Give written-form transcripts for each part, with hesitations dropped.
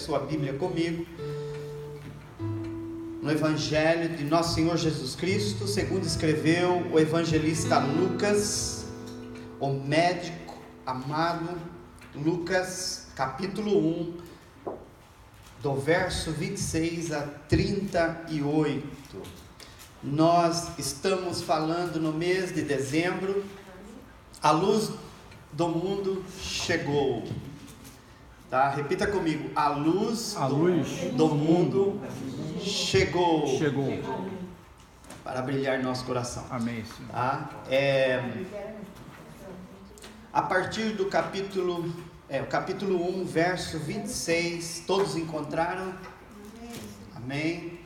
sua Bíblia comigo no Evangelho de Nosso Senhor Jesus Cristo, segundo escreveu o evangelista Lucas, o médico amado Lucas, capítulo 1, do verso 26 a 38. Nós estamos falando no mês de dezembro, a luz do mundo chegou. Tá? Repita comigo: a luz do mundo chegou para brilhar nosso coração. Amém. Tá? A partir do capítulo 1, verso 26, todos encontraram? Amém?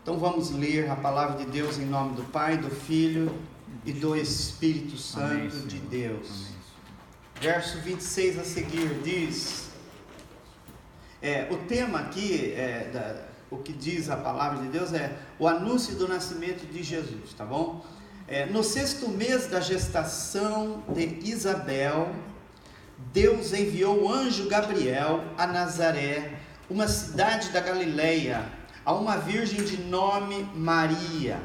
Então vamos ler a palavra de Deus em nome do Pai, do Filho e do Espírito Santo de Deus. Amém. Verso 26 a seguir diz, o tema aqui, o que diz a palavra de Deus é o anúncio do nascimento de Jesus, tá bom? No 6º mês da gestação de Isabel, Deus enviou o anjo Gabriel a Nazaré, uma cidade da Galileia, a uma virgem de nome Maria.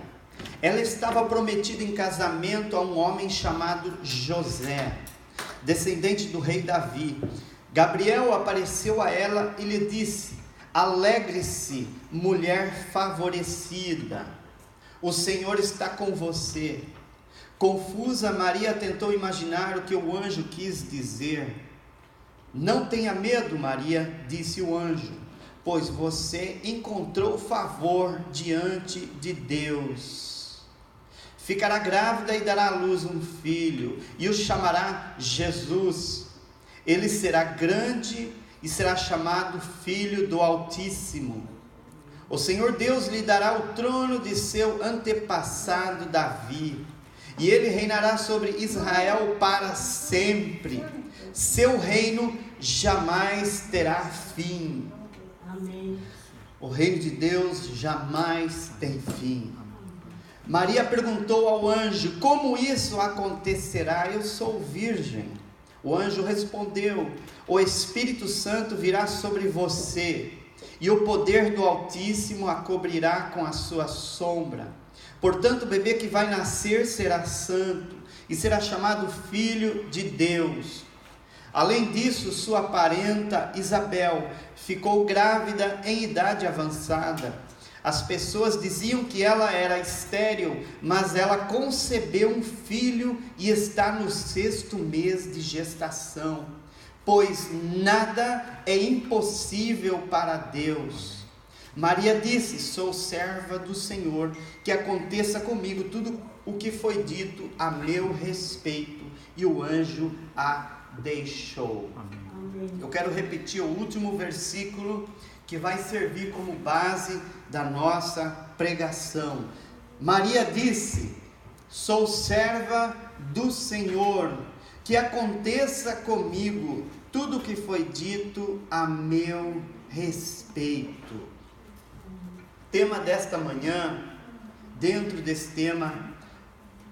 Ela estava prometida em casamento a um homem chamado José, descendente do rei Davi. Gabriel apareceu a ela e lhe disse: alegre-se, mulher favorecida, o Senhor está com você. Confusa, Maria tentou imaginar o que o anjo quis dizer. Não tenha medo, Maria, disse o anjo, pois você encontrou favor diante de Deus. Ficará grávida e dará à luz um filho, e o chamará Jesus. Ele será grande e será chamado Filho do Altíssimo. O Senhor Deus lhe dará o trono de seu antepassado Davi, e ele reinará sobre Israel para sempre. Seu reino jamais terá fim. Amém. O reino de Deus jamais tem fim. Maria perguntou ao anjo: como isso acontecerá? Eu sou virgem. O anjo respondeu: o Espírito Santo virá sobre você, e o poder do Altíssimo a cobrirá com a sua sombra. Portanto, o bebê que vai nascer será santo, e será chamado Filho de Deus. Além disso, sua parenta Isabel ficou grávida em idade avançada. As pessoas diziam que ela era estéril, mas ela concebeu um filho e está no 6º mês de gestação, pois nada é impossível para Deus. Maria disse: sou serva do Senhor, que aconteça comigo tudo o que foi dito a meu respeito. E o anjo a deixou. Amém. Eu quero repetir o último versículo que vai servir como base da nossa pregação. Maria disse: sou serva do Senhor, que aconteça comigo tudo o que foi dito a meu respeito. Tema desta manhã, dentro desse tema,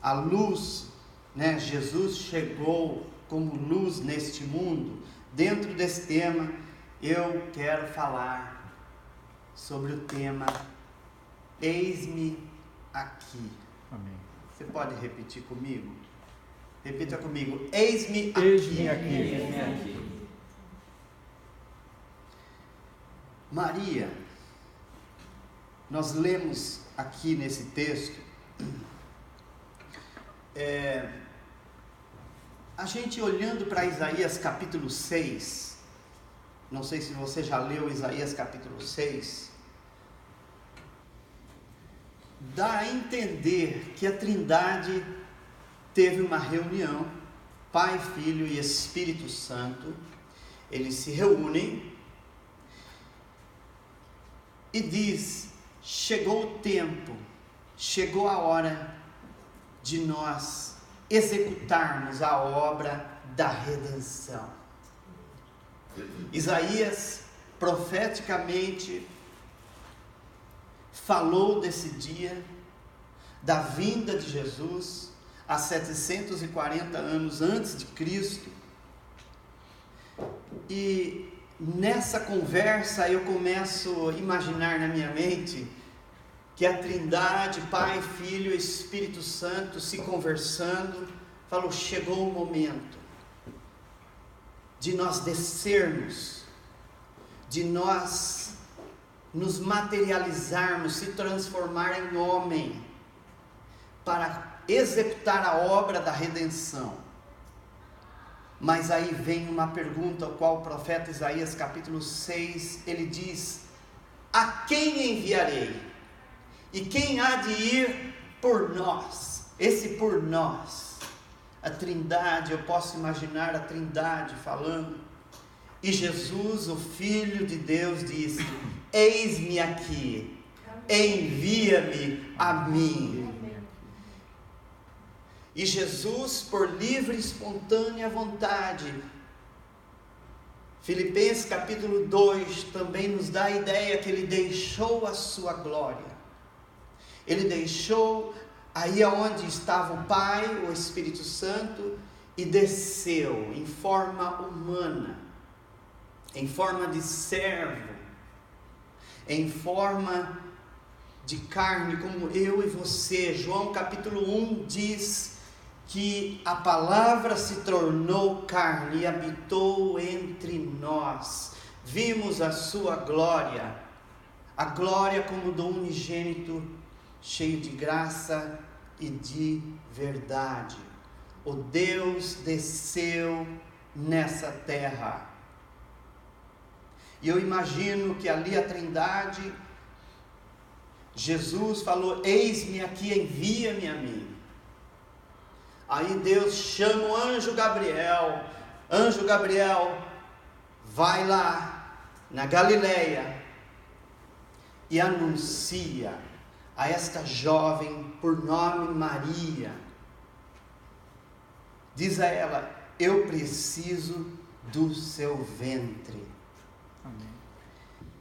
a luz, né? Jesus chegou como luz neste mundo. Dentro desse tema, eu quero falar sobre o tema Eis-me aqui. Amém. Você pode repetir comigo? Repita comigo: eis-me aqui. Eis-me aqui. Maria, nós lemos aqui nesse texto, a gente olhando para Isaías capítulo 6, não sei se você já leu Isaías capítulo 6, dá a entender que a Trindade teve uma reunião, Pai, Filho e Espírito Santo. Eles se reúnem e diz: chegou o tempo, chegou a hora de nós executarmos a obra da redenção. Isaías profeticamente falou desse dia, da vinda de Jesus, há 740 anos antes de Cristo, e nessa conversa eu começo a imaginar na minha mente que a Trindade, Pai, Filho e Espírito Santo se conversando, falou: chegou o momento de nós descermos, de nós nos materializarmos, se transformar em homem, para executar a obra da redenção. Mas aí vem uma pergunta, ao qual o profeta Isaías capítulo 6, ele diz: a quem enviarei? E quem há de ir por nós? Esse por nós, a Trindade, eu posso imaginar a Trindade falando. E Jesus, o Filho de Deus, disse: eis-me aqui, envia-me a mim. E Jesus, por livre e espontânea vontade, Filipenses capítulo 2 também nos dá a ideia que ele deixou a sua glória. Ele deixou aí onde estava o Pai, o Espírito Santo, e desceu em forma humana, em forma de servo, em forma de carne como eu e você. João capítulo 1 diz que a palavra se tornou carne e habitou entre nós. Vimos a sua glória, a glória como do unigênito, cheio de graça e de verdade. O Deus desceu nessa terra. E eu imagino que ali a Trindade, Jesus falou: eis-me aqui, envia-me a mim. Aí Deus chama o anjo Gabriel: anjo Gabriel, vai lá na Galileia e anuncia a esta jovem por nome Maria. Diz a ela: eu preciso do seu ventre. Amém.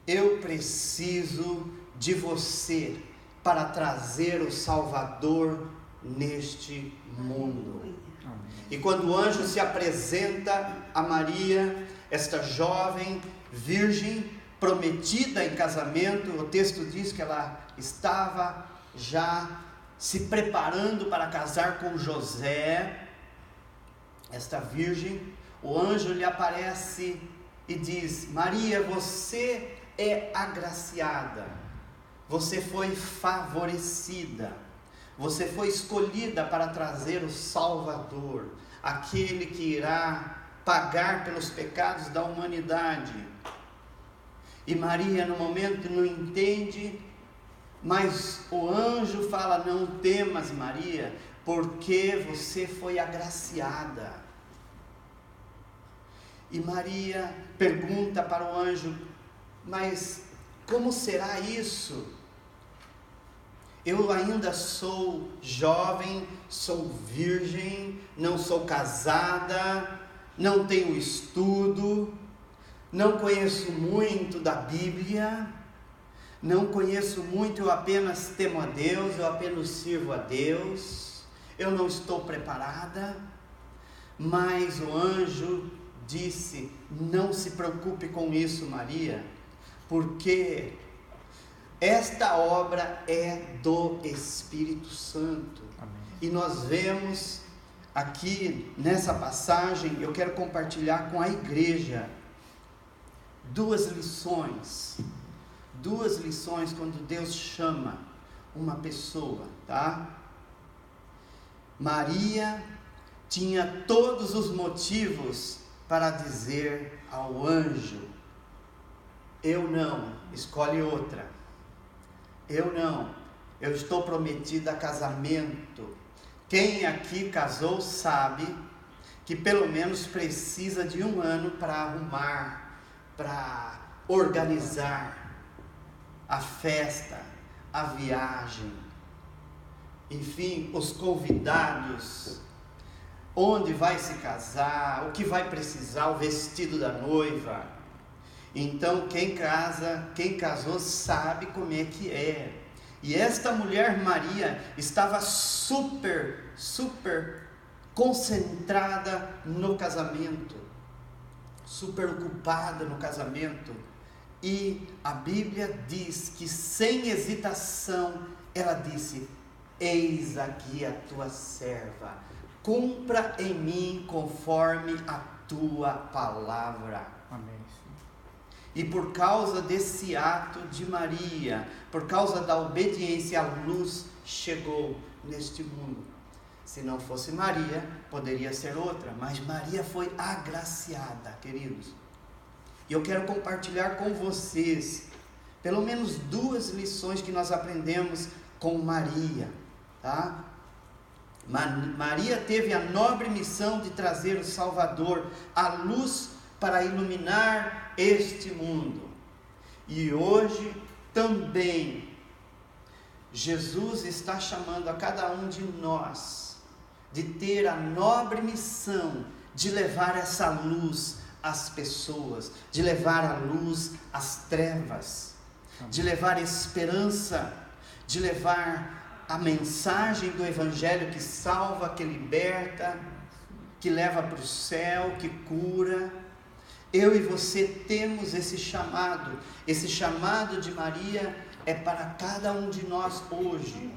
Eu preciso de você para trazer o Salvador neste mundo. Amém. E quando o anjo se apresenta a Maria, esta jovem virgem prometida em casamento, o texto diz que ela estava já se preparando para casar com José. Esta virgem, o anjo lhe aparece e diz: Maria, você é agraciada, você foi favorecida, você foi escolhida para trazer o Salvador, aquele que irá pagar pelos pecados da humanidade. E Maria no momento não entende, mas o anjo fala: não temas, Maria, porque você foi agraciada. E Maria pergunta para o anjo: mas como será isso? Eu ainda sou jovem, sou virgem, não sou casada, não tenho estudo, não conheço muito da Bíblia, não conheço muito, eu apenas temo a Deus, eu apenas sirvo a Deus, eu não estou preparada. Mas o anjo disse: não se preocupe com isso, Maria, porque esta obra é do Espírito Santo. Amém. E nós vemos aqui nessa passagem, eu quero compartilhar com a igreja duas lições quando Deus chama uma pessoa, tá? Maria tinha todos os motivos para dizer ao anjo: eu não, escolhe outra. Eu não, eu estou prometida a casamento. Quem aqui casou sabe que pelo menos precisa de 1 ano para arrumar, para organizar a festa, a viagem, enfim, os convidados, onde vai se casar, o que vai precisar, o vestido da noiva. Então quem casou sabe como é que é. E esta mulher Maria estava super concentrada no casamento. super ocupada no casamento, e a Bíblia diz que sem hesitação ela disse: eis aqui a tua serva, cumpra em mim conforme a tua palavra. Amém. E por causa desse ato de Maria, por causa da obediência, a luz chegou neste mundo. Se não fosse Maria, poderia ser outra, mas Maria foi agraciada, queridos. E eu quero compartilhar com vocês pelo menos 2 lições que nós aprendemos com Maria, tá? Maria teve a nobre missão de trazer o Salvador, a luz para iluminar este mundo. E hoje também Jesus está chamando a cada um de nós de ter a nobre missão de levar essa luz às pessoas, de levar a luz às trevas, de levar esperança, de levar a mensagem do Evangelho que salva, que liberta, que leva para o céu, que cura. Eu e você temos esse chamado de Maria é para cada um de nós hoje,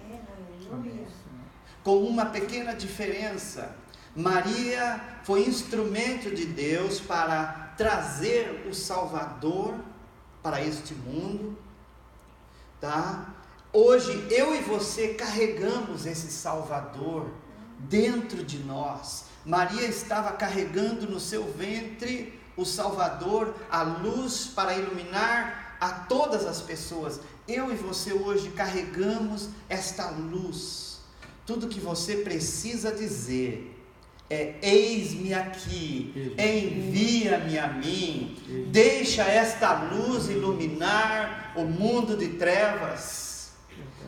com uma pequena diferença. Maria foi instrumento de Deus para trazer o Salvador para este mundo, tá? Hoje eu e você carregamos esse Salvador dentro de nós. Maria estava carregando no seu ventre o Salvador, a luz para iluminar a todas as pessoas. Eu e você hoje carregamos esta luz. Tudo que você precisa dizer é: eis-me aqui, envia-me a mim, deixa esta luz iluminar o mundo de trevas.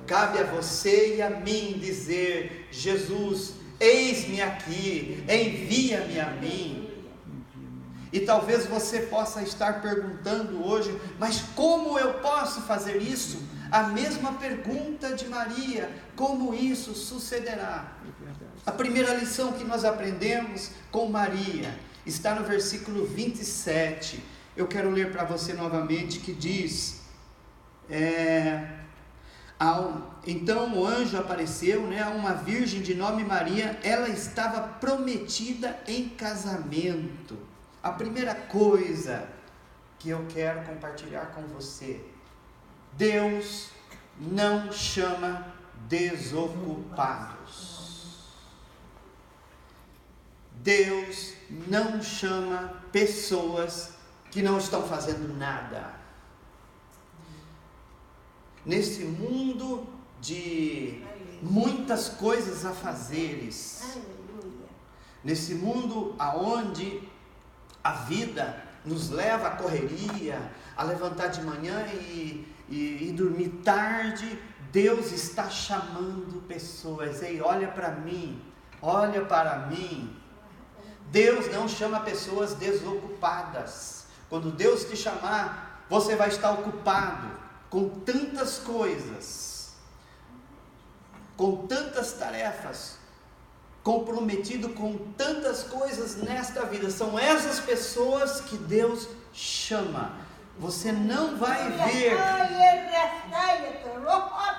Cabe a você e a mim dizer: Jesus, eis-me aqui, envia-me a mim. E talvez você possa estar perguntando hoje: mas como eu posso fazer isso? A mesma pergunta de Maria: como isso sucederá? A primeira lição que nós aprendemos com Maria está no versículo 27. Eu quero ler para você novamente, que diz: então o anjo apareceu, a uma virgem de nome Maria. Ela estava prometida em casamento. A primeira coisa que eu quero compartilhar com você: Deus não chama desocupados. Deus não chama pessoas que não estão fazendo nada. Nesse mundo de muitas coisas a fazeres, nesse mundo aonde a vida nos leva à correria, a levantar de manhã e dormir tarde, Deus está chamando pessoas. Ei, olha para mim, olha para mim. Deus não chama pessoas desocupadas. Quando Deus te chamar, você vai estar ocupado com tantas coisas, com tantas tarefas, comprometido com tantas coisas nesta vida. São essas pessoas que Deus chama. Você não vai ver.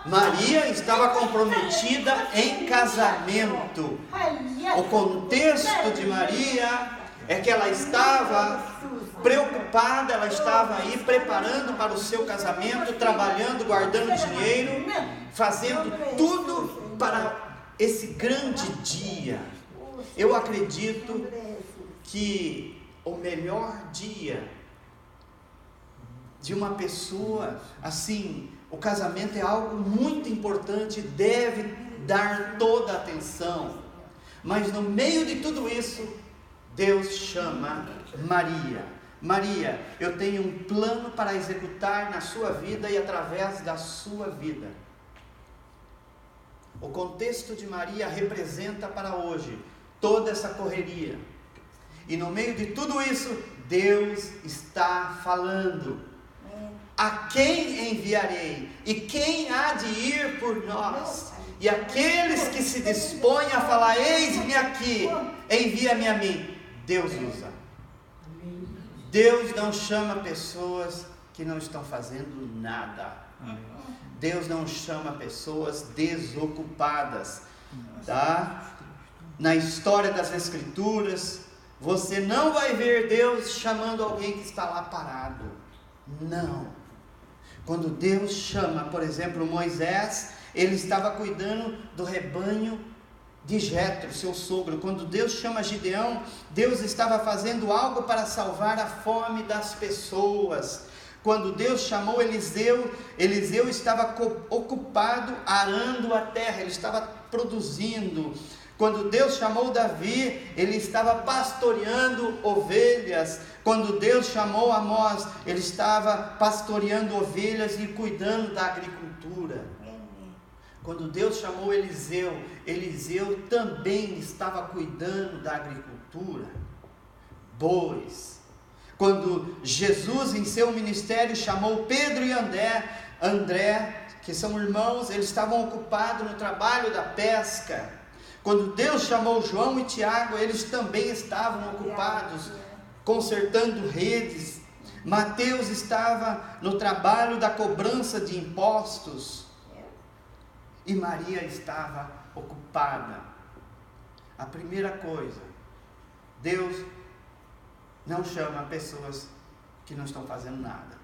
Maria estava comprometida em casamento. O contexto de Maria é que ela estava preocupada, ela estava aí preparando para o seu casamento, trabalhando, guardando dinheiro, fazendo tudo para esse grande dia. Eu acredito que o melhor dia de uma pessoa, assim, o casamento é algo muito importante, deve dar toda a atenção, mas no meio de tudo isso, Deus chama Maria. Maria, eu tenho um plano para executar na sua vida e através da sua vida. O contexto de Maria representa para hoje toda essa correria. E no meio de tudo isso, Deus está falando: a quem enviarei? E quem há de ir por nós? E aqueles que se dispõem a falar: eis-me aqui, envia-me a mim, Deus usa. Deus não chama pessoas que não estão fazendo nada. Deus não chama pessoas desocupadas, tá? Na história das Escrituras, você não vai ver Deus chamando alguém que está lá parado. Não. Quando Deus chama, por exemplo, Moisés, ele estava cuidando do rebanho de Jetro, seu sogro. Quando Deus chama Gideão, Deus estava fazendo algo para salvar a fome das pessoas. Quando Deus chamou Eliseu, Eliseu estava ocupado arando a terra, ele estava produzindo. Quando Deus chamou Davi, ele estava pastoreando ovelhas. Quando Deus chamou Amós, ele estava pastoreando ovelhas e cuidando da agricultura. Quando Deus chamou Eliseu, Eliseu também estava cuidando da agricultura. Bois. Quando Jesus em seu ministério chamou Pedro e André, que são irmãos, eles estavam ocupados no trabalho da pesca. Quando Deus chamou João e Tiago, eles também estavam ocupados consertando redes. Mateus estava no trabalho da cobrança de impostos. E Maria estava ocupada. A primeira coisa, Deus não chama pessoas que não estão fazendo nada.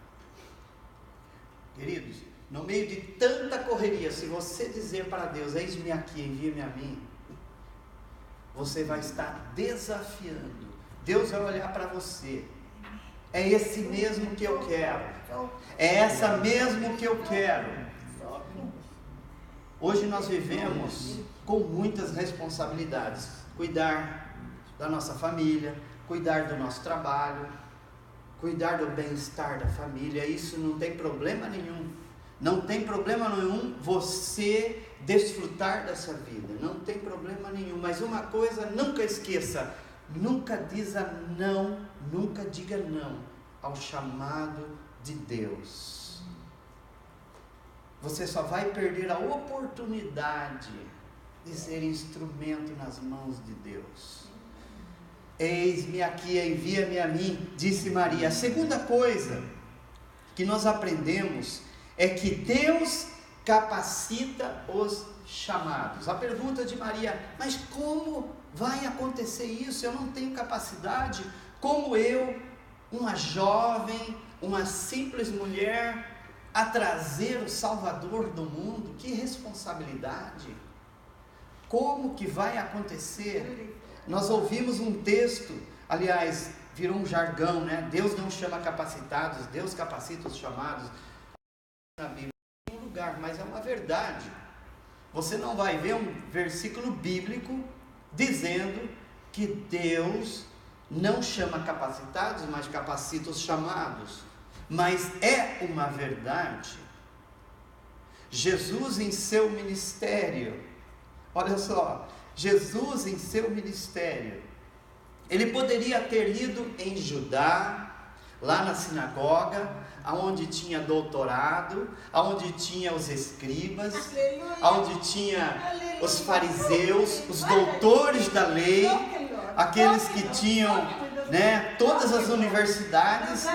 Queridos, no meio de tanta correria, se você dizer para Deus, eis-me aqui, envia-me a mim, você vai estar desafiando. Deus vai olhar para você. É esse mesmo que eu quero. É essa mesmo que eu quero. Hoje nós vivemos com muitas responsabilidades. Cuidar da nossa família, cuidar do nosso trabalho, cuidar do bem-estar da família. Isso não tem problema nenhum. Não tem problema nenhum você desfrutar dessa vida. Não tem problema nenhum. Mas uma coisa, nunca esqueça. Nunca diga não ao chamado de Deus. Você só vai perder a oportunidade de ser instrumento nas mãos de Deus. Eis-me aqui, envia-me a mim, disse Maria. A segunda coisa que nós aprendemos é que Deus capacita os chamados. A pergunta de Maria, mas como vai acontecer isso? Eu não tenho capacidade. Como eu, uma jovem, uma simples mulher, a trazer o Salvador do mundo? Que responsabilidade! Como que vai acontecer? Nós ouvimos um texto, aliás, virou um jargão, né? Deus não chama capacitados, Deus capacita os chamados. Na Bíblia, em um lugar, mas é uma verdade. Você não vai ver um versículo bíblico dizendo que Deus não chama capacitados, mas capacita os chamados. Mas é uma verdade. Jesus em seu ministério, olha só, Jesus em seu ministério, ele poderia ter ido em Judá, lá na sinagoga, aonde tinha doutorado, aonde tinha os escribas, aonde tinha os fariseus, os doutores da lei, aqueles que tinham, né, todas as universidades.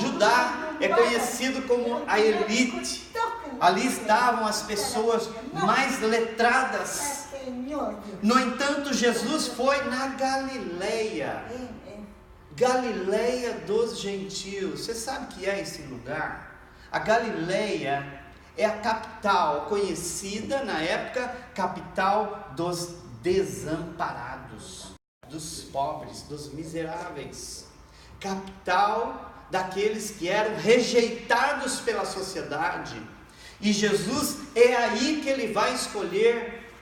Judá é conhecido como a elite. Ali estavam as pessoas mais letradas. No entanto, Jesus foi na Galileia. Galileia dos gentios. Você sabe o que é esse lugar? A Galileia é a capital, conhecida na época, capital dos desamparados, dos pobres, dos miseráveis. Capital daqueles que eram rejeitados pela sociedade. E Jesus, é aí que ele vai escolher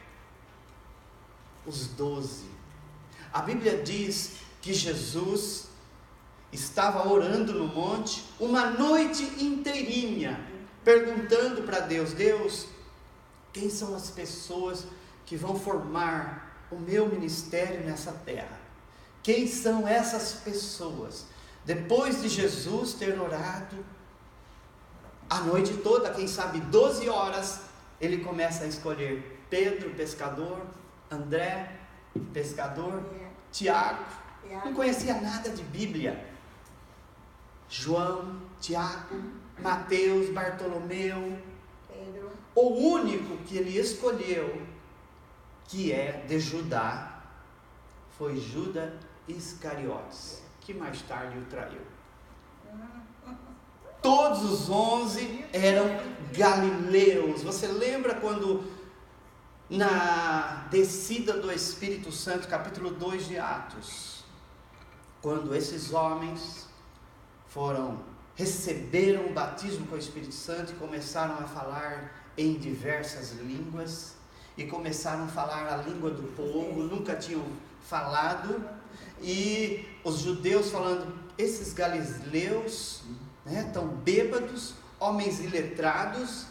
os 12. A Bíblia diz que Jesus estava orando no monte uma noite inteirinha, perguntando para Deus: Deus, quem são as pessoas que vão formar o meu ministério nessa terra? Quem são essas pessoas? Depois de Jesus ter orado a noite toda, quem sabe 12 horas, ele começa a escolher Pedro, pescador, André, pescador, Tiago. Não conhecia nada de Bíblia. João, Tiago, Mateus, Bartolomeu, Pedro. O único que ele escolheu, que é de Judá, foi Judas Iscariotes, que mais tarde o traiu. Todos os 11 eram galileus. Você lembra quando na descida do Espírito Santo, capítulo 2 de Atos, quando esses homens receberam o batismo com o Espírito Santo e começaram a falar em diversas línguas, e começaram a falar a língua do povo, nunca tinham falado, e os judeus falando, esses galileus, tão bêbados, homens iletrados.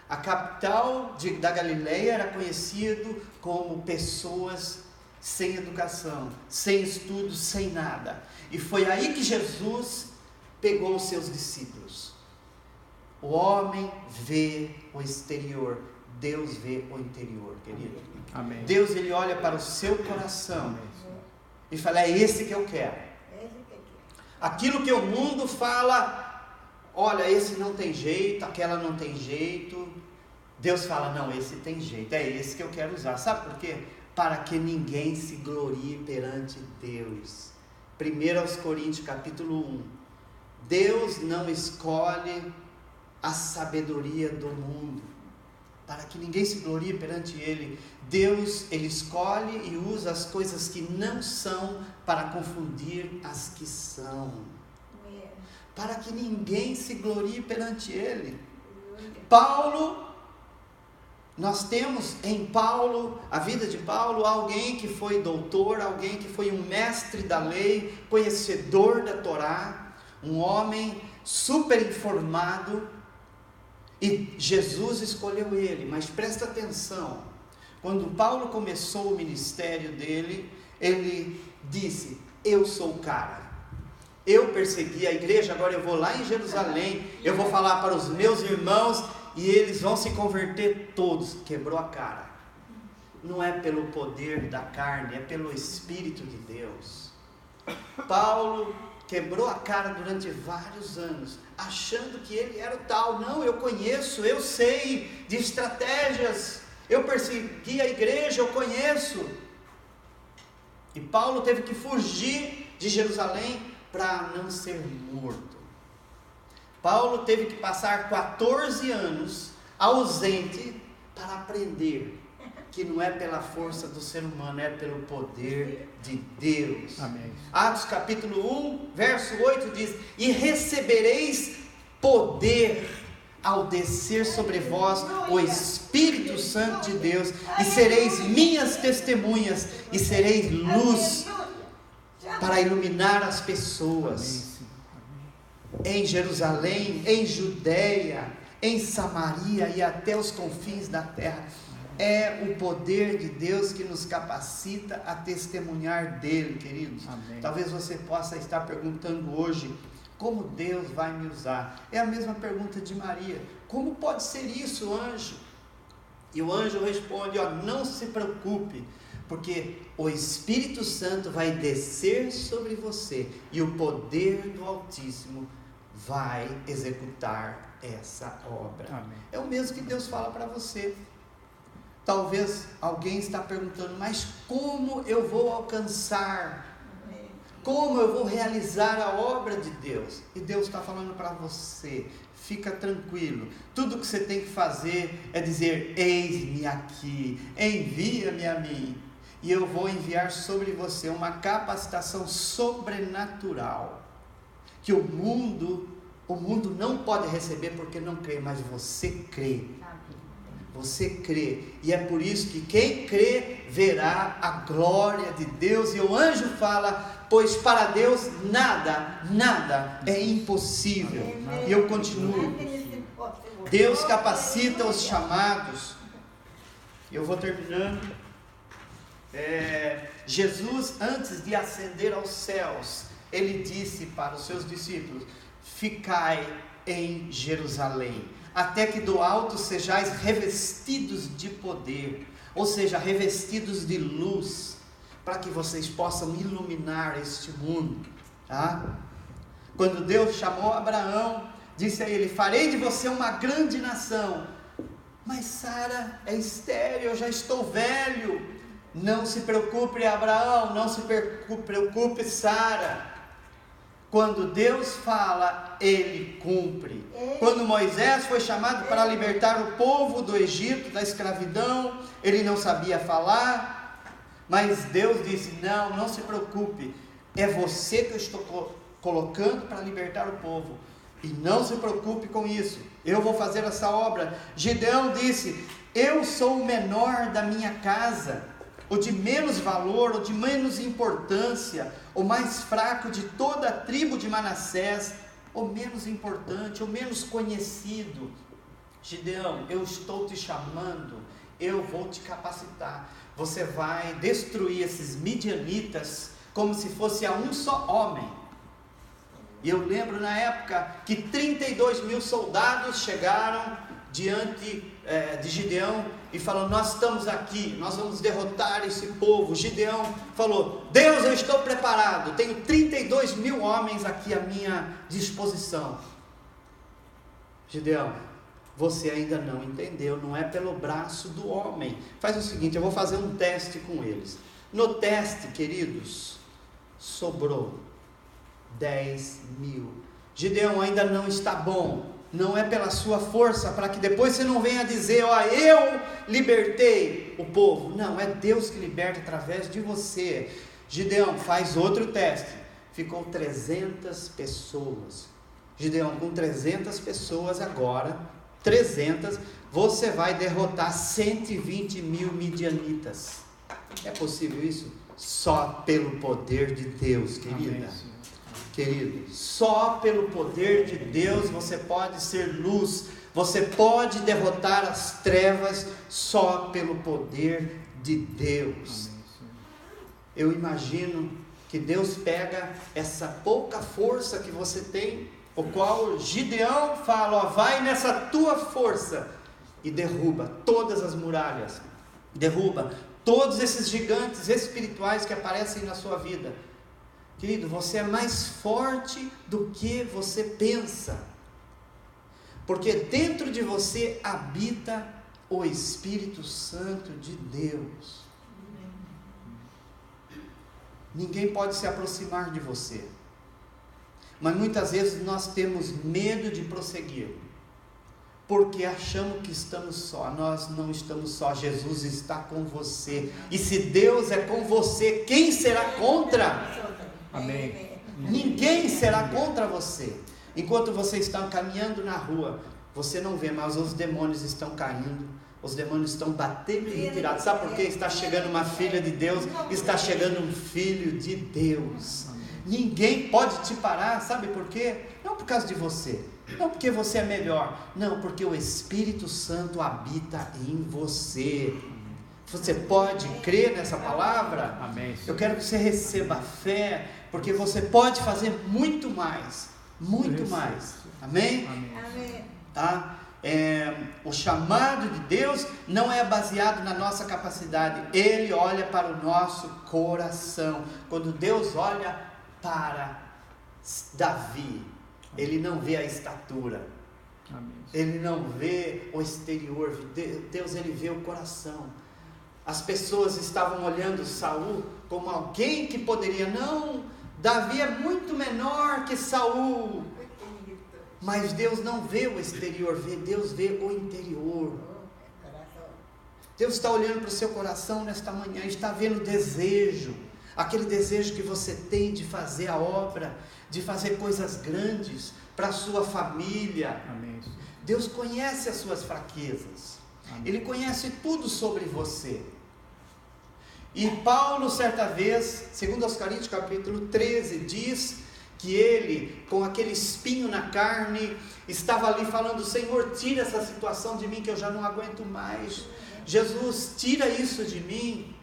A capital da Galileia era conhecido como pessoas sem educação, sem estudo, sem nada. E foi aí que Jesus pegou os seus discípulos. O homem vê o exterior, Deus vê o interior, querido. Amém. Deus, ele olha para o seu coração e fala, é esse que eu quero. Aquilo que o mundo fala, olha, esse não tem jeito, aquela não tem jeito. Deus fala, não, esse tem jeito, é esse que eu quero usar. Sabe por quê? Para que ninguém se glorie perante Deus. 1 Coríntios capítulo 1. Deus não escolhe a sabedoria do mundo, para que ninguém se glorie perante Ele. Deus, Ele escolhe e usa as coisas que não são para confundir as que são, para que ninguém se glorie perante Ele. Paulo, nós temos em Paulo, a vida de Paulo, alguém que foi doutor, alguém que foi um mestre da lei, conhecedor da Torá, um homem super informado, e Jesus escolheu ele. Mas presta atenção, quando Paulo começou o ministério dele, ele disse, eu sou o cara, eu persegui a igreja, agora eu vou lá em Jerusalém, eu vou falar para os meus irmãos, e eles vão se converter todos. Quebrou a cara. Não é pelo poder da carne, é pelo Espírito de Deus. Paulo quebrou a cara durante vários anos, achando que ele era o tal. Não, eu conheço, eu sei de estratégias, eu persegui a igreja, eu conheço. E Paulo teve que fugir de Jerusalém para não ser morto. Paulo teve que passar 14 anos ausente para aprender que não é pela força do ser humano, é pelo poder de Deus. Amém. Atos capítulo 1, verso 8 diz, e recebereis poder ao descer sobre vós o Espírito Santo de Deus, e sereis minhas testemunhas, e sereis luz para iluminar as pessoas. Em Jerusalém, em Judeia, em Samaria e até os confins da terra. É o poder de Deus que nos capacita a testemunhar dele, queridos. Amém. Talvez você possa estar perguntando hoje, como Deus vai me usar? É a mesma pergunta de Maria, como pode ser isso, anjo? E o anjo responde, não se preocupe, porque o Espírito Santo vai descer sobre você, e o poder do Altíssimo vai executar essa obra. Amém. É o mesmo que Deus fala para você. Talvez alguém está perguntando, mas como eu vou alcançar? Como eu vou realizar a obra de Deus? E Deus está falando para você, fica tranquilo, tudo que você tem que fazer é dizer, eis-me aqui, envia-me a mim, e eu vou enviar sobre você uma capacitação sobrenatural, que o mundo não pode receber porque não crê, mas você crê. Você crê, e é por isso que quem crê verá a glória de Deus. E o anjo fala, pois para Deus nada é impossível. E eu continuo, Deus capacita os chamados. Eu vou terminando. Jesus, antes de ascender aos céus, ele disse para os seus discípulos, ficai em Jerusalém, até que do alto sejais revestidos de poder, ou seja, revestidos de luz, para que vocês possam iluminar este mundo, tá? Quando Deus chamou Abraão, disse a ele: farei de você uma grande nação. Mas Sara é estéril, eu já estou velho. Não se preocupe, Abraão, não se preocupe, Sara. Quando Deus fala, Ele cumpre. Quando Moisés foi chamado para libertar o povo do Egito, da escravidão, ele não sabia falar, mas Deus disse: não se preocupe, é você que eu estou colocando para libertar o povo, e não se preocupe com isso, eu vou fazer essa obra. Gideão disse: eu sou o menor da minha casa, o de menos valor, o de menos importância, o mais fraco de toda a tribo de Manassés, o menos importante, o menos conhecido. Gideão, eu estou te chamando, eu vou te capacitar, você vai destruir esses midianitas como se fosse a um só homem. E eu lembro na época que 32.000 soldados chegaram diante de Gideão e falou: nós estamos aqui, nós vamos derrotar esse povo. Gideão falou: Deus, eu estou preparado, tenho 32.000 homens aqui à minha disposição. Gideão, você ainda não entendeu, não é pelo braço do homem. Faz o seguinte, eu vou fazer um teste com eles. No teste, queridos, sobrou 10.000. Gideão, ainda não está bom. Não é pela sua força, para que depois você não venha dizer: ó, eu libertei o povo. Não, é Deus que liberta através de você. Gideão, faz outro teste. Ficou 300 pessoas. Gideão, com 300 pessoas agora, 300, você vai derrotar 120.000 midianitas. É possível isso? Só pelo poder de Deus, querida. Amém. Querido, só pelo poder de Deus você pode ser luz, você pode derrotar as trevas, só pelo poder de Deus. Eu imagino que Deus pega essa pouca força que você tem, o qual Gideão fala: ó, vai nessa tua força, e derruba todas as muralhas, derruba todos esses gigantes espirituais que aparecem na sua vida. Querido, você é mais forte do que você pensa, porque dentro de você habita o Espírito Santo de Deus. Ninguém pode se aproximar de você, mas muitas vezes nós temos medo de prosseguir, porque achamos que estamos só. Nós não estamos só, Jesus está com você, e se Deus é com você, quem será contra? Amém. Ninguém será contra você. Enquanto você está caminhando na rua, você não vê, mas os demônios estão caindo, os demônios estão batendo e retirando. Sabe por quê? Está chegando uma filha de Deus, está chegando um filho de Deus. Ninguém pode te parar, sabe por quê? Não por causa de você, não porque você é melhor, não, porque o Espírito Santo habita em você. Você pode crer nessa palavra? Amém. Eu quero que você receba fé, porque você pode fazer muito mais, muito mais. Amém? Amém. Tá? O chamado de Deus não é baseado na nossa capacidade, Ele olha para o nosso coração. Quando Deus olha para Davi, Ele não vê a estatura, Ele não vê o exterior, Deus, Ele vê o coração. As pessoas estavam olhando Saul como alguém que poderia, não, Davi é muito menor que Saul, mas Deus não vê o exterior, Deus vê o interior. Deus está olhando para o seu coração nesta manhã, está vendo o desejo, aquele desejo que você tem de fazer a obra, de fazer coisas grandes para a sua família. Amém. Deus conhece as suas fraquezas. Amém. Ele conhece tudo sobre você. E Paulo, certa vez, segundo aos Coríntios, capítulo 13, diz que ele, com aquele espinho na carne, estava ali falando: Senhor, tira essa situação de mim, que eu já não aguento mais. Jesus, tira isso de mim.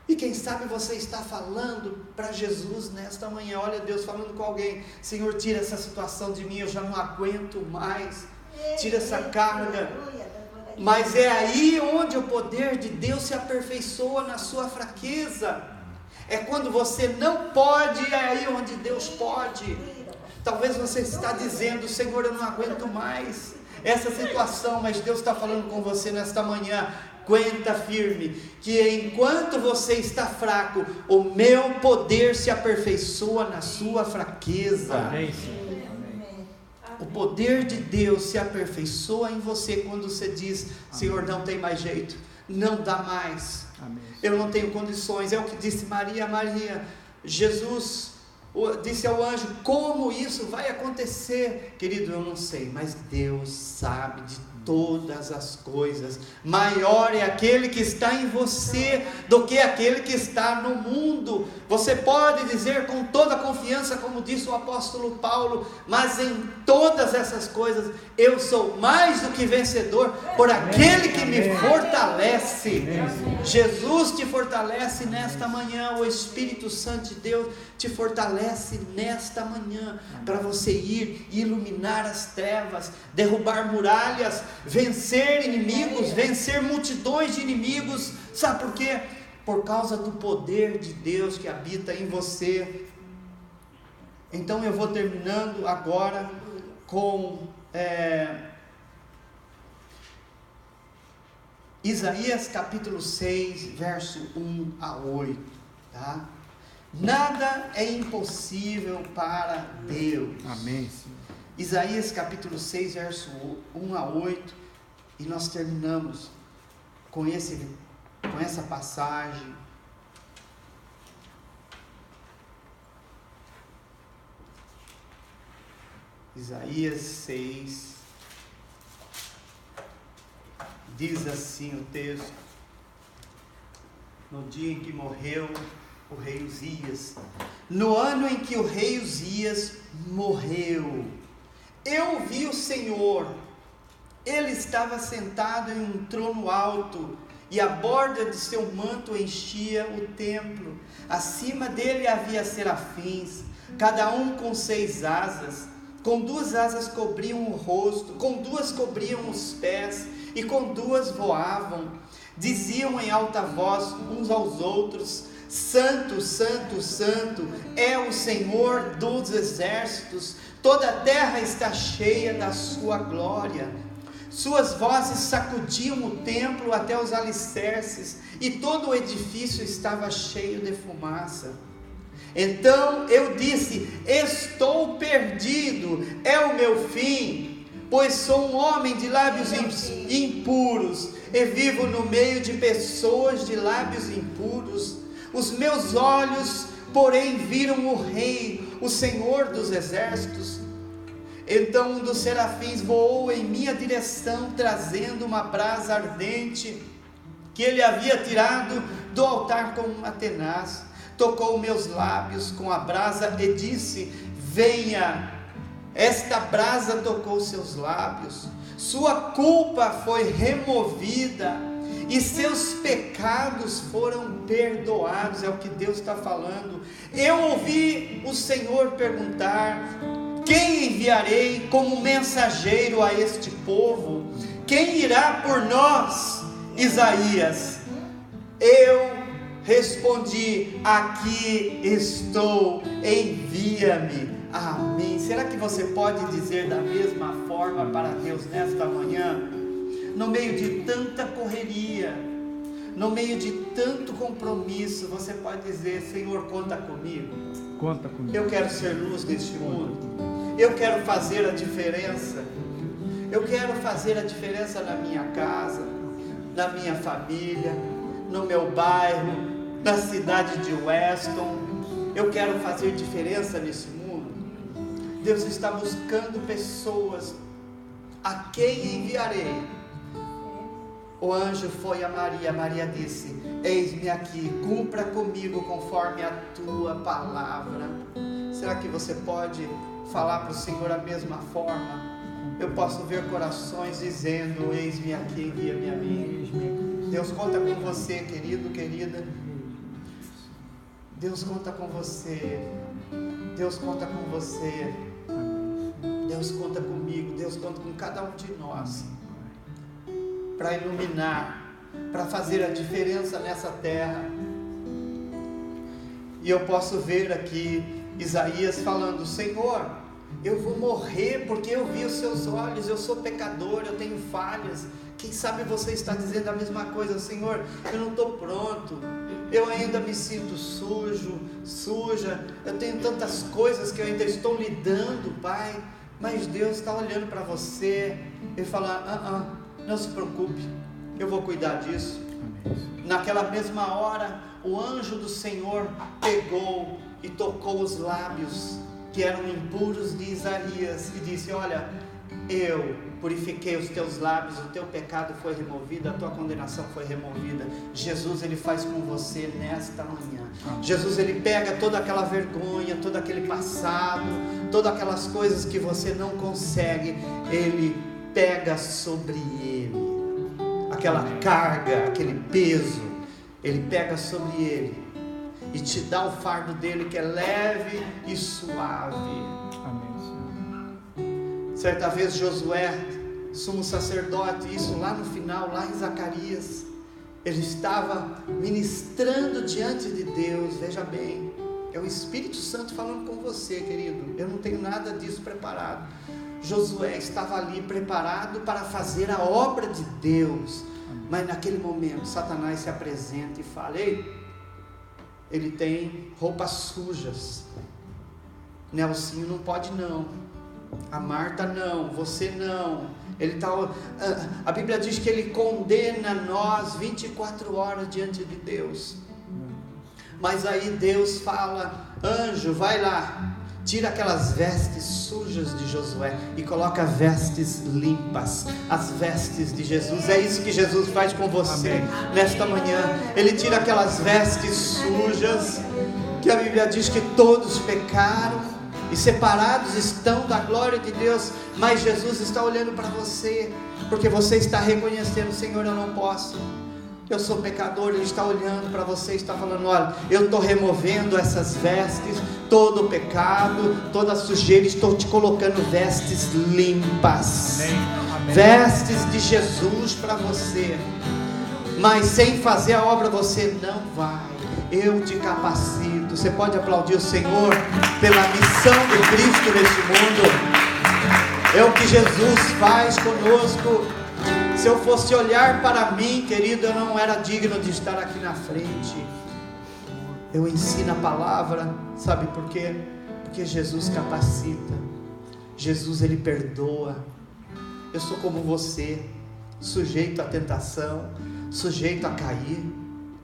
E quem sabe você está falando para Jesus nesta manhã. Olha Deus falando com alguém: Senhor, tira essa situação de mim, eu já não aguento mais. Tira essa carga. Mas é aí onde o poder de Deus se aperfeiçoa na sua fraqueza. É quando você não pode, é aí onde Deus pode. Talvez você está dizendo: Senhor, eu não aguento mais essa situação, mas Deus está falando com você nesta manhã: aguenta firme, que enquanto você está fraco, o meu poder se aperfeiçoa na sua fraqueza. Amém. O poder de Deus se aperfeiçoa em você quando você diz: Senhor, não tem mais jeito, não dá mais, eu não tenho condições. É o que disse Maria. Jesus disse ao anjo: como isso vai acontecer? Querido, eu não sei, mas Deus sabe de todas as coisas. Maior é aquele que está em você do que aquele que está no mundo. Você pode dizer com toda a confiança, como disse o apóstolo Paulo: mas em todas essas coisas eu sou mais do que vencedor por aquele que me fortalece. Jesus te fortalece nesta manhã. O Espírito Santo de Deus te fortalece nesta manhã para você ir iluminar as trevas, derrubar muralhas, vencer inimigos, vencer multidões de inimigos. Sabe por quê? Por causa do poder de Deus que habita em você. Então eu vou terminando agora com Isaías capítulo 6, verso 1 a 8, tá? Nada é impossível para Deus. Amém. Isaías capítulo 6, verso 1 a 8, e nós terminamos com essa passagem. Isaías 6, diz assim o texto: no dia em que morreu o rei Uzias, no ano em que o rei Uzias morreu, eu vi o Senhor. Ele estava sentado em um trono alto, e a borda de seu manto enchia o templo. Acima dele havia serafins, cada um com 6 asas. Com 2 asas cobriam o rosto, com 2 cobriam os pés, e com 2 voavam. Diziam em alta voz uns aos outros: Santo, Santo, Santo é o Senhor dos exércitos, toda a terra está cheia da sua glória. Suas vozes sacudiam o templo até os alicerces, e todo o edifício estava cheio de fumaça. Então eu disse: estou perdido, é o meu fim, pois sou um homem de lábios impuros, e vivo no meio de pessoas de lábios impuros. Os meus olhos, porém, viram o Rei, o Senhor dos exércitos. Então um dos serafins voou em minha direção, trazendo uma brasa ardente, que ele havia tirado do altar com uma tenaz. Tocou meus lábios com a brasa e disse: venha. Esta brasa tocou seus lábios, sua culpa foi removida, e seus pecados foram perdoados. É o que Deus está falando. Eu ouvi o Senhor perguntar: quem enviarei como mensageiro a este povo? Quem irá por nós? Isaías: eu respondi: aqui estou, envia-me. Amém. Será que você pode dizer da mesma forma para Deus nesta manhã? No meio de tanta correria, no meio de tanto compromisso, você pode dizer: Senhor, conta comigo. Conta comigo. Eu quero ser luz neste mundo. Eu quero fazer a diferença. Eu quero fazer a diferença na minha casa, na minha família, no meu bairro, na cidade de Weston. Eu quero fazer diferença nesse mundo. Deus está buscando pessoas. A quem enviarei? O anjo foi a Maria. Maria disse: eis-me aqui, cumpra comigo conforme a tua palavra. Será que você pode falar para o Senhor a mesma forma? Eu posso ver corações dizendo: eis-me aqui, envia-me a mim. Deus conta com você, querido, querida. Deus conta com você. Deus conta com você. Deus conta comigo. Deus conta com cada um de nós, para iluminar, para fazer a diferença nessa terra. E eu posso ver aqui Isaías falando: Senhor, eu vou morrer porque eu vi os seus olhos, eu sou pecador, eu tenho falhas. Quem sabe você está dizendo a mesma coisa: Senhor, eu não estou pronto, eu ainda me sinto sujo, suja, eu tenho tantas coisas que eu ainda estou lidando, Pai. Mas Deus está olhando para você e fala: não se preocupe, eu vou cuidar disso. Naquela mesma hora, o anjo do Senhor pegou e tocou os lábios que eram impuros de Isaías e disse: olha, eu purifiquei os teus lábios, o teu pecado foi removido, a tua condenação foi removida. Jesus, ele faz com você nesta manhã. Jesus, ele pega toda aquela vergonha, todo aquele passado, todas aquelas coisas que você não consegue, ele pega sobre ele aquela carga, aquele peso, ele pega sobre ele e te dá o fardo dele, que é leve e suave. Certa vez Josué, sumo sacerdote, isso lá no final, lá em Zacarias, ele estava ministrando diante de Deus. Veja bem, é o Espírito Santo falando com você, querido. Eu não tenho nada disso preparado. Josué estava ali preparado para fazer a obra de Deus, mas naquele momento Satanás se apresenta e fala: ei, ele tem roupas sujas, Nelsinho não pode não, a Marta não, você não. Ele tá, a Bíblia diz que ele condena nós 24 horas diante de Deus. Mas aí Deus fala: anjo, vai lá, tira aquelas vestes sujas de Josué e coloca vestes limpas, as vestes de Jesus. É isso que Jesus faz com você. Amém. Nesta manhã, ele tira aquelas vestes sujas, que a Bíblia diz que todos pecaram e separados estão da glória de Deus, mas Jesus está olhando para você, porque você está reconhecendo: Senhor, eu não posso, eu sou pecador. Ele está olhando para você e está falando: olha, eu estou removendo essas vestes, todo o pecado, toda a sujeira, estou te colocando vestes limpas. Amém. Amém. Vestes de Jesus para você, mas sem fazer a obra você não vai. Eu te capacito. Você pode aplaudir o Senhor pela missão de Cristo neste mundo. É o que Jesus faz conosco. Se eu fosse olhar para mim, querido, eu não era digno de estar aqui na frente. Eu ensino a palavra, sabe por quê? Porque Jesus capacita. Jesus, ele perdoa. Eu sou como você, sujeito à tentação, sujeito a cair,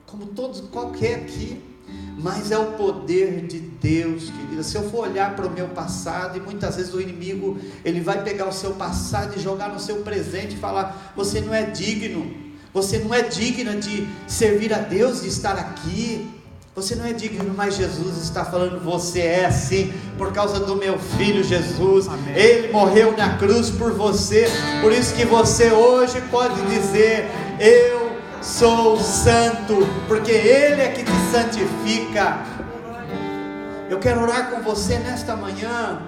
como todos, qualquer aqui, mas é o poder de Deus, querida. Se eu for olhar para o meu passado, e muitas vezes o inimigo, ele vai pegar o seu passado e jogar no seu presente e falar: você não é digno, você não é digna de servir a Deus, de estar aqui, você não é digno. Mas Jesus está falando: você é sim, por causa do meu filho Jesus. Amém. Ele morreu na cruz por você, por isso que você hoje pode dizer: eu sou santo, porque Ele é que te santifica. Eu quero orar com você nesta manhã.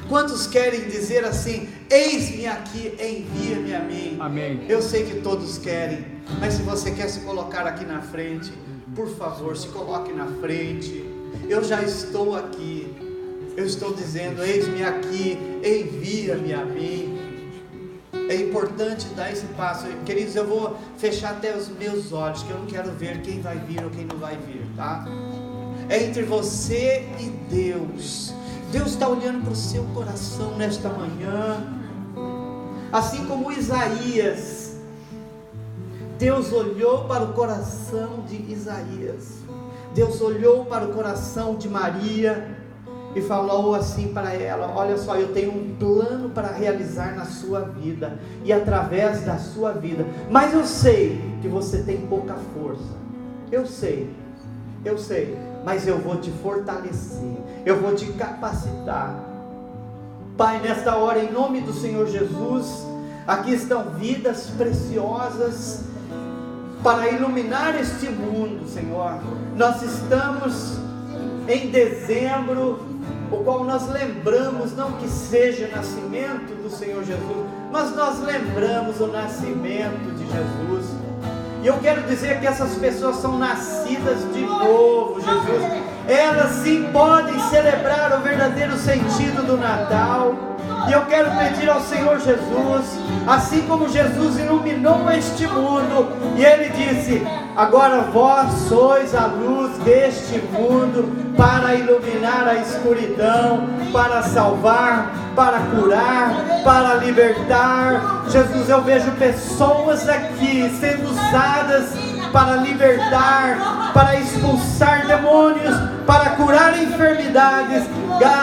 Quantos querem dizer assim: eis-me aqui, envia-me a mim? Amém. Eu sei que todos querem, mas se você quer se colocar aqui na frente, por favor, se coloque na frente. Eu já estou aqui, eu estou dizendo: eis-me aqui, envia-me a mim. É importante dar esse passo. Queridos, eu vou fechar até os meus olhos, que eu não quero ver quem vai vir ou quem não vai vir, tá? É entre você e Deus. Deus está olhando para o seu coração nesta manhã. Assim como Isaías, Deus olhou para o coração de Isaías, Deus olhou para o coração de Maria e falou assim para ela: olha só, eu tenho um plano para realizar na sua vida e através da sua vida, mas eu sei que você tem pouca força, eu sei, mas eu vou te fortalecer, eu vou te capacitar. Pai, nesta hora, em nome do Senhor Jesus, aqui estão vidas preciosas para iluminar este mundo, Senhor. Nós estamos em dezembro, o qual nós lembramos, não que seja o nascimento do Senhor Jesus, mas nós lembramos o nascimento de Jesus. E eu quero dizer que essas pessoas são nascidas de novo, Jesus. elas sim podem celebrar o verdadeiro sentido do Natal. E eu quero pedir ao Senhor Jesus, assim como Jesus iluminou este mundo, e Ele disse: agora vós sois a luz deste mundo, para iluminar a escuridão, para salvar, para curar, para libertar. Jesus, eu vejo pessoas aqui sendo usadas para libertar, para expulsar demônios, para curar enfermidades.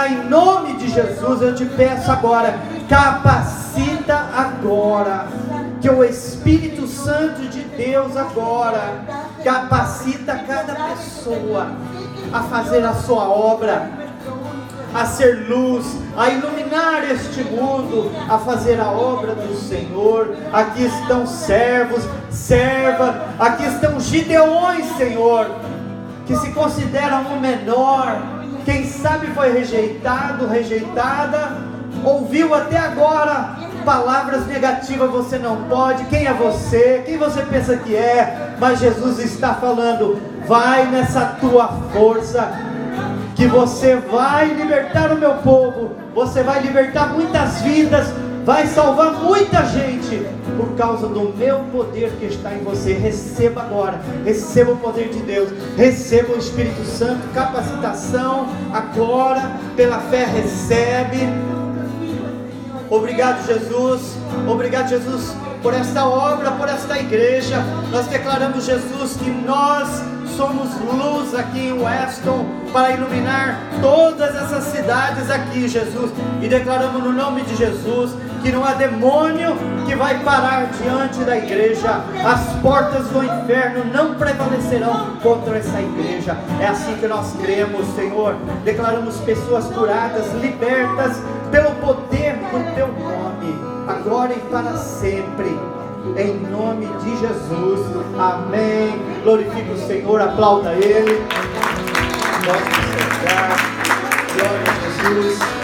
Em nome de Jesus eu te peço agora, capacita agora, que o Espírito Santo de Deus agora capacita cada pessoa a fazer a sua obra, a ser luz, a iluminar este mundo, a fazer a obra do Senhor. Aqui estão servos, servas, aqui estão Gideões, Senhor, que se consideram o menor, quem sabe foi rejeitado, rejeitada, ouviu até agora palavras negativas. Você não pode, quem é você, quem você pensa que é? Mas Jesus está falando: vai nessa tua força, que você vai libertar o meu povo, você vai libertar muitas vidas, vai salvar muita gente, por causa do meu poder que está em você. Receba agora, receba o poder de Deus, receba o Espírito Santo, capacitação agora, pela fé recebe. Obrigado, Jesus, por esta obra, por esta igreja. Nós declaramos, Jesus, que nós somos luz aqui em Weston, para iluminar todas essas cidades aqui, Jesus, e declaramos no nome de Jesus, que não há demônio que vai parar diante da igreja. As portas do inferno não prevalecerão contra essa igreja. É assim que nós cremos, Senhor. Declaramos pessoas curadas, libertas, pelo poder do Teu nome, agora e para sempre, em nome de Jesus, amém. Glorifique o Senhor, aplauda Ele. Glória a Jesus.